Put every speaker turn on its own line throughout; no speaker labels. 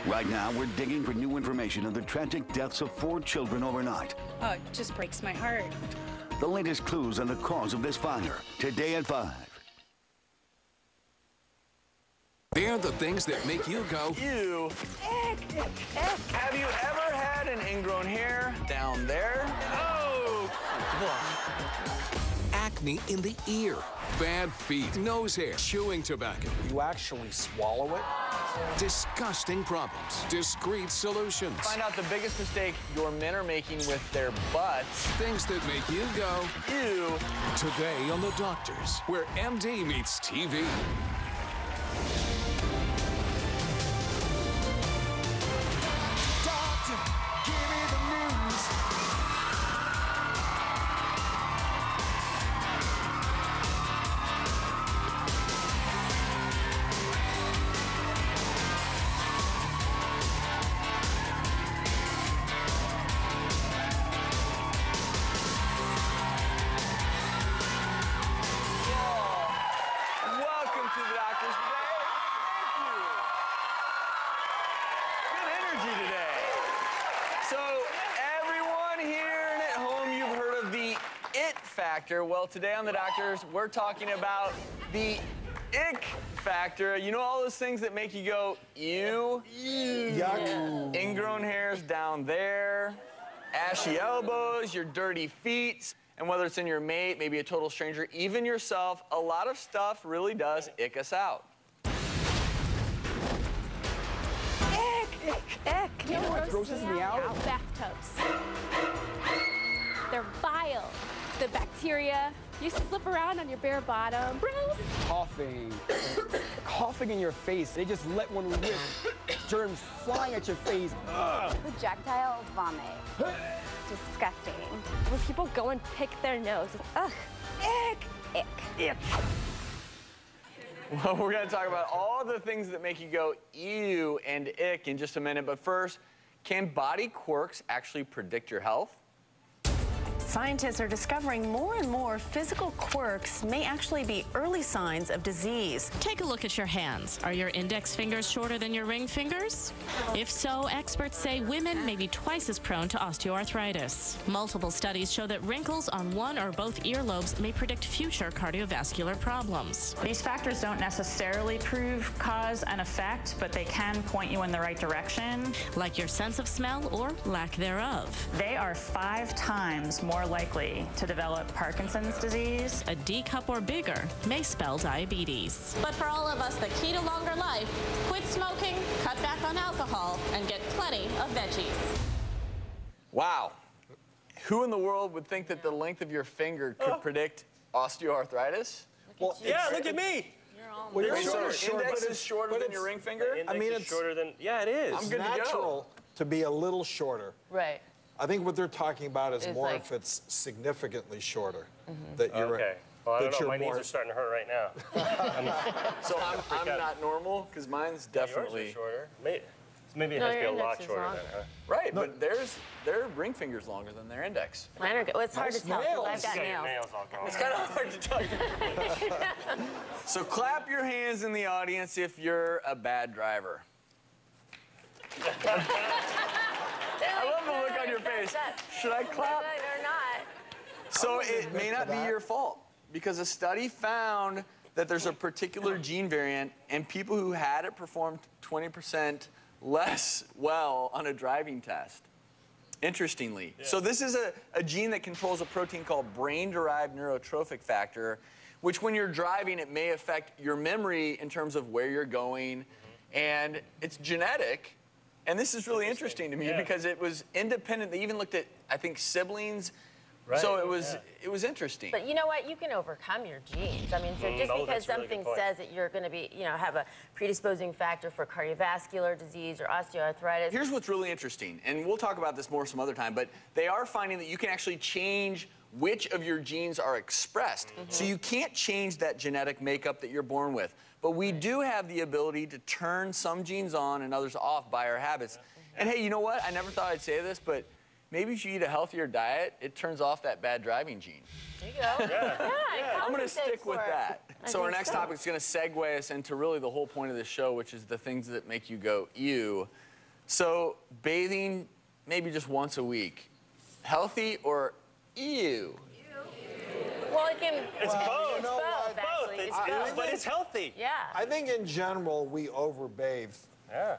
Right now, we're digging for new information on the tragic deaths of 4 children overnight.
Oh, it just breaks my heart.
The latest clues on the cause of this fire, today at 5.
They're the things that make you go,
Ew. Have you ever had an ingrown hair down there? Oh.
acne in the ear, bad feet, nose hair, chewing tobacco.
You actually swallow it?
Disgusting problems, discreet solutions.
Find out the biggest mistake your men are making with their butts.
Things that make you go,
Ew.
today on The Doctors, where MD meets TV.
Doctor, give me the news.
Welcome to the Doctor's Today. Thank you. Good energy today. So, everyone here and at home, you've heard of the it factor. Well, today on the Doctors, we're talking about the ick factor. You know all those things that make you go, ew?
Yuck.
Ingrown hairs down there, ashy elbows, your dirty feet, and whether it's in your mate, maybe a total stranger, even yourself, a lot of stuff really does ick us out.
Ick.
You know what grosses me out?
Bathtubs. They're vile. The bacteria. You slip around on your bare bottom. Gross.
Coughing in your face. They just let one rip. Germs flying at your face. Ugh.
Projectile vomit. Disgusting. When people go and pick their nose. Ugh. Ick.
Well, we're going to talk about all the things that make you go ew and ick in just a minute. But first, can body quirks actually predict your health?
Scientists are discovering more and more physical quirks may actually be early signs of disease.
Take a look at your hands. Are your index fingers shorter than your ring fingers? If so, experts say women may be twice as prone to osteoarthritis. Multiple studies show that wrinkles on one or both earlobes may predict future cardiovascular problems.
These factors don't necessarily prove cause and effect, but they can point you in the right direction.
Like your sense of smell or lack thereof.
They are 5 times more likely to develop Parkinson's disease.
A D cup or bigger may spell diabetes.
But for all of us, the key to longer life, quit smoking, cut back on alcohol, and get plenty of veggies.
Wow. Who in the world would think that the length of your finger could predict osteoarthritis?
Well,
Yeah, look at me.
well,
Your
you're short,
index
but
is shorter than your ring finger?
Index
I mean,
is
it's
shorter than. Yeah, it is.
I'm good to go.
natural to be a little shorter.
Right.
I think what they're talking about is
It's
more
like-
if it's significantly shorter. That you're
Okay. Well, I
that
don't know.
you're
My knees
more-
are starting to hurt right now.
So I'm not normal? Because mine's definitely...
Yours are shorter. Maybe it has to be a lot shorter then, huh?
Right, but their ring finger's longer than their index.
Mine are good. Well, it's hard to tell. 'Cause I've got
Got your
nails.
nails all gone.
It's kind of hard to tell. So clap your hands in the audience if you're a bad driver. I love the look on your face. Should I clap?
Or not.
So it may not be your fault because a study found that there's a particular gene variant and people who had it performed 20% less well on a driving test. Interestingly. So this is a gene that controls a protein called brain-derived neurotrophic factor, which when you're driving, it may affect your memory in terms of where you're going. And it's genetic. And this is really interesting to me because it was independent. They even looked at, I think, siblings.
Right.
So it was interesting.
But you know what? You can overcome your genes. I mean, so just because
that's a really
something
good point.
says that you're going to be, have a predisposing factor for cardiovascular disease or osteoarthritis.
Here's what's really interesting, and we'll talk about this more some other time, but they are finding that you can actually change which of your genes are expressed. So you can't change that genetic makeup that you're born with. But we do have the ability to turn some genes on and others off by our habits. And hey, you know what? I never thought I'd say this, but maybe if you eat a healthier diet, it turns off that bad driving gene.
There you go. Yeah,
I'm going to stick with that. So our next topic is going to segue us into really the whole point of this show, which is the things that make you go, ew. So bathing maybe just once a week, healthy or ew?
Well, it can.
It's both.
It's both, actually.
It's good, but it's healthy.
Yeah.
I think in general we overbathe
Yeah.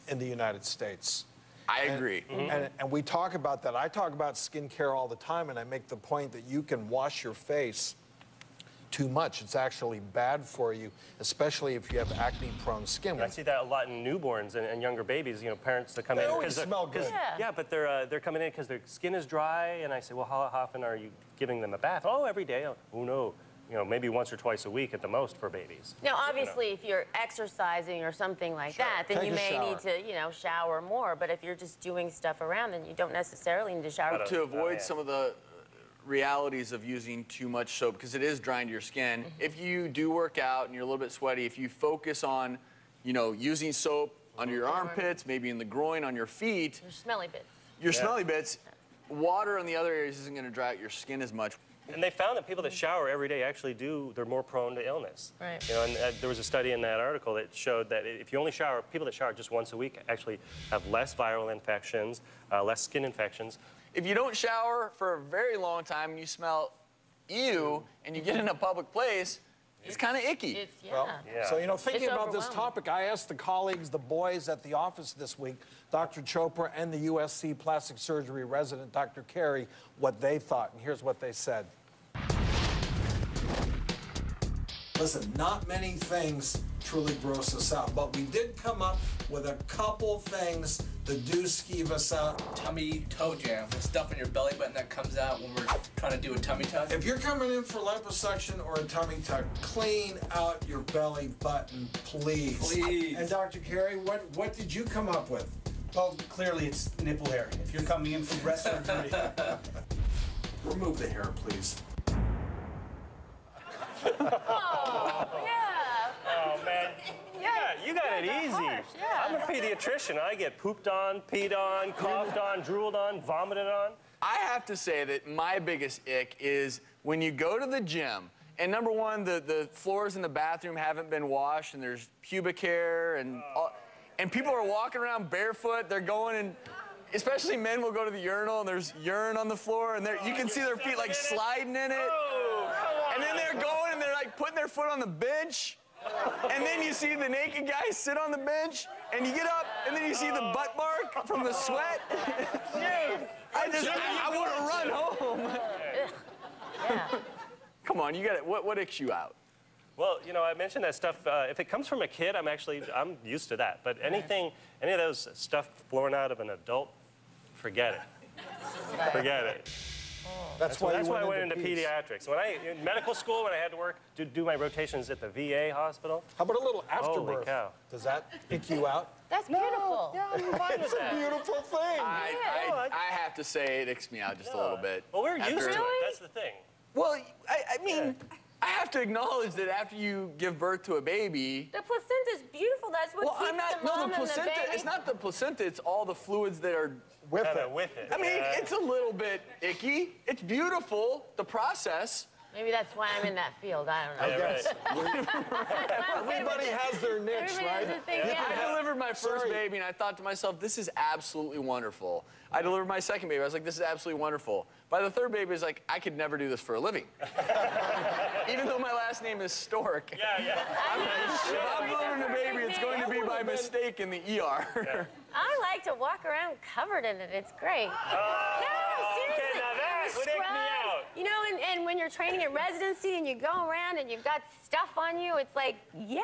in the United States.
I agree.
And we talk about that. I talk about skincare all the time, and I make the point that you can wash your face too much. It's actually bad for you, especially if you have acne-prone skin.
I see that a lot in newborns and younger babies. You know, parents that come in
always smell good.
Yeah, but they're coming in because their skin is dry, and I say, well, how often are you giving them a bath? Oh, every day. Oh no. You know, maybe once or twice a week at the most for babies.
Now, obviously, if you're exercising or something like that, then you may need to, you know, shower more. But if you're just doing stuff around, then you don't necessarily need to shower.
To avoid some of the realities of using too much soap, because it is drying to your skin. If you do work out and you're a little bit sweaty, if you focus on, you know, using soap under your armpits, maybe in the groin, on your feet.
Your smelly bits.
Your smelly bits. Water in the other areas isn't going to dry out your skin as much.
And they found that people that shower every day actually they're more prone to illness.
Right.
You know, and there was a study in that article that showed that if you only shower, people that shower just once a week actually have less viral infections, less skin infections.
If you don't shower for a very long time and you smell ew and you get in a public place, it's kind of icky.
So, you know, thinking about this topic, I asked the colleagues, the boys at the office this week, Dr. Chopra and the USC plastic surgery resident, Dr. Carey, what they thought, and here's what they said. Listen, not many things truly gross us out, but we did come up with a couple things that do skeeve us out.
Tummy toe jam, the stuff in your belly button that comes out when we're trying to do a tummy tuck.
If you're coming in for liposuction or a tummy tuck, clean out your belly button, please.
Please.
And Dr. Carey, what did you come up with?
Well, clearly it's nipple hair. If you're coming in for breast surgery.
Remove the hair, please.
Oh, yeah.
Oh, man. You got it easy. I'm a pediatrician. I get pooped on, peed on, coughed on, drooled on, vomited on.
I have to say that my biggest ick is when you go to the gym, and number one, the floors in the bathroom haven't been washed, and there's pubic hair, and people are walking around barefoot. They're going and, especially men will go to the urinal, and there's urine on the floor, and you can see their feet like sliding in it. And then they're going and they're like putting their foot on the bench. And then you see the naked guy sit on the bench, and you get up, and then you see the butt mark from the sweat. I want to run home.
Yeah.
Come on, you got it. What icks you out?
Well, you know, I mentioned that stuff. If it comes from a kid, I'm used to that. But any of those stuff flowing out of an adult, forget it. Forget it. That's why I went into pediatrics. In medical school, when I had to work to do my rotations at the VA hospital.
How about a little afterbirth?
Holy cow.
Does that pick you out?
That's beautiful.
Yeah, I'm fine with that. It's a beautiful thing.
I have to say it icks me out just a little bit.
Well, we're used to it. That's the thing.
Well, I mean, I have to acknowledge that after you give birth to a baby.
The placenta's beautiful. That's what keeps the mom
the placenta.
and the baby.
It's not the placenta. It's all the fluids that are
with it.
I mean, it's a little bit icky. It's beautiful, the process.
Maybe that's why I'm in that field. I don't know.
I guess. Everybody has their niche, right?
I delivered my first baby, and I thought to myself, this is absolutely wonderful. I delivered my second baby. I was like, this is absolutely wonderful. By the third baby, I was like, I could never do this for a living. Even though my last name is Stork.
Yeah.
If I'm delivering a baby, it's going to be by mistake in the ER.
I like to walk around covered in it. It's great. No, seriously.
Okay, now that would ick me out.
You know, and when you're training at residency and you go around and you've got stuff on you, it's like, yeah.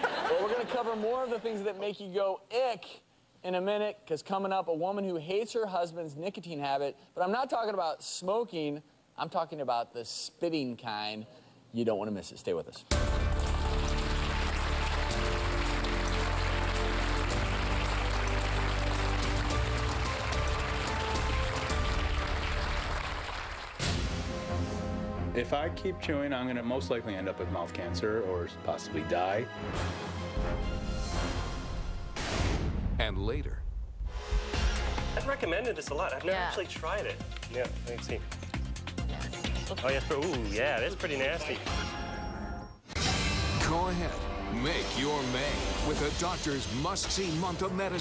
Well, we're going to cover more of the things that make you go ick in a minute, because coming up, a woman who hates her husband's nicotine habit. But I'm not talking about smoking. I'm talking about the spitting kind. You don't want to miss it. Stay with us.
If I keep chewing, I'm going to most likely end up with mouth cancer or possibly die.
And later.
I've recommended this a lot. I've never actually tried it. Yeah, let me see. Oh, yes, ooh, yeah, that's pretty nasty.
Go ahead, make your May with a doctor's must-see month of medicine.